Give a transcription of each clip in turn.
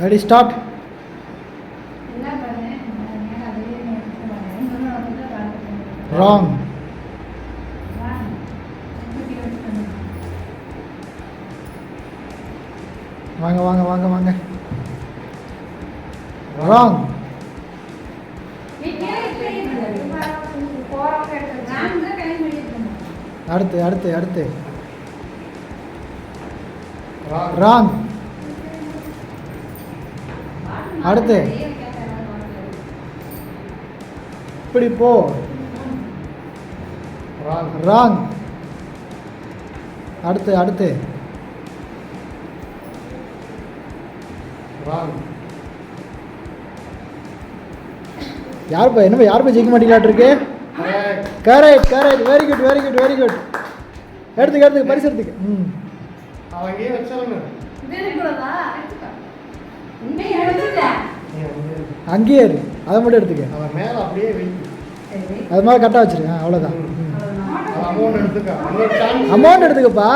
Ready start. Wrong. வாங்க வாங்க வாங்க வாங்க. ராங். அடுத்து அடுத்து அடுத்து. ராங். அடுத்து இப்படி போ. ராங். அடுத்து அடுத்து. யாருப்பா என்னப்பா யாருப்பா ஜெயிக்க மாட்டீங்களாட்டிருக்கு? Correct correct. Very good very good very good. எடுத்துக்க எடுத்துக்க பரிசு எடுத்துக்க. அங்கேயே இரு. அதை மட்டும் எடுத்துக்க. அது மாதிரி கரெக்டாக வச்சிரு. அவ்வளோதான். அமௌண்ட் எடுத்துக்கப்பா.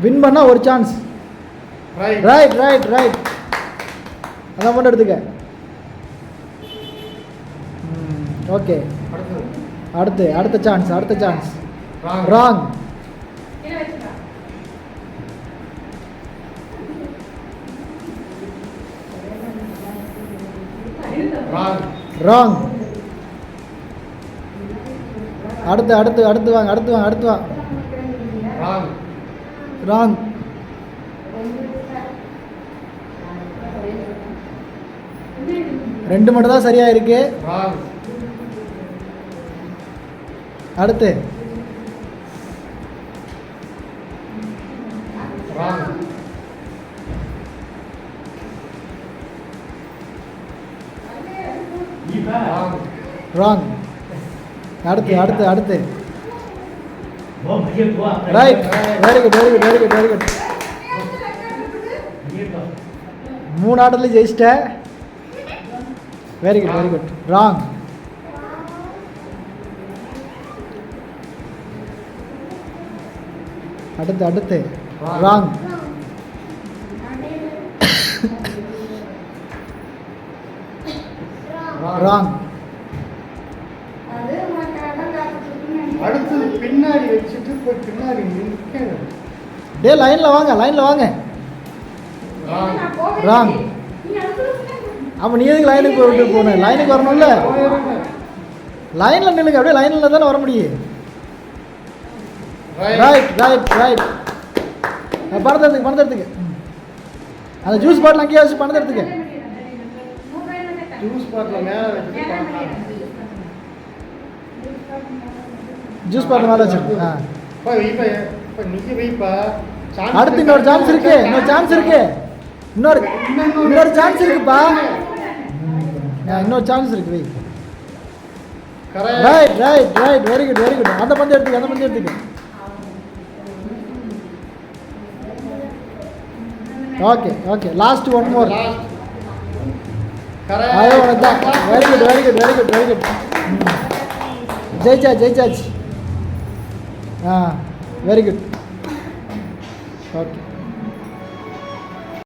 வின் பண்ணா ஒரு சான்ஸ். Right right right. அதான் மட்டும் எடுத்துக்க. ஓகே. அடுத்து அடுத்த சான்ஸ் அடுத்த சான்ஸ். ராங். ராங். அடுத்து அடுத்து அடுத்து வாங்க அடுத்து வாங்க அடுத்து வாங்க. ராங். ரெண்டு மட்டும் தான் சரியா இருக்கு. அடுத்து ராங். அடுத்து அடுத்து அடுத்து. Right. Very good very good very good very good. 3 ஆட்டத்துலையும் ஜெயிச்சிட்ட. Very good very good. Wrong. அடுத்து அடுத்து. ராங். ராங். அடுத்து பின்னாடி வச்சுட்டு போய் பின்னாடி நிற்க. டே லைன்ல வாங்க லைன்ல வாங்க. ராங். அப்போ நீ எதுக்கு லைனுக்கு போயிட்டு போகணும்? லைனுக்கு வரணும்ல. லைனில் நில்லுங்க. அப்படியே லைனில் தானே வர முடியும். Right right right. பணத்தை எடுத்துக்க பணத்தை எடுத்துக்க. அந்த ஜூஸ் பாட்டில் அங்கேயே வச்சு பணத்தை எடுத்துக்க. ஜூஸ் பாட்டில் மேலே வச்சுட்டு ஜூஸ் பாட்டில் மேலே வச்சு. அடுத்து இன்னொரு சான்ஸ் இருக்கு. இன்னொரு சான்ஸ் இருக்கு. இன்னொரு சான்ஸ் இருக்குப்பா. இன்னொரு சான்ஸ் இருக்கு. வை. Right right right. Very good very good. அந்த பந்து எடுத்துக்க அந்த பந்து எடுத்துக்க. Okay okay. Last one more. Very good very good very good very good. ஜெயிச்சா ஜெயிச்சாச்சு. Very good. ஓகே.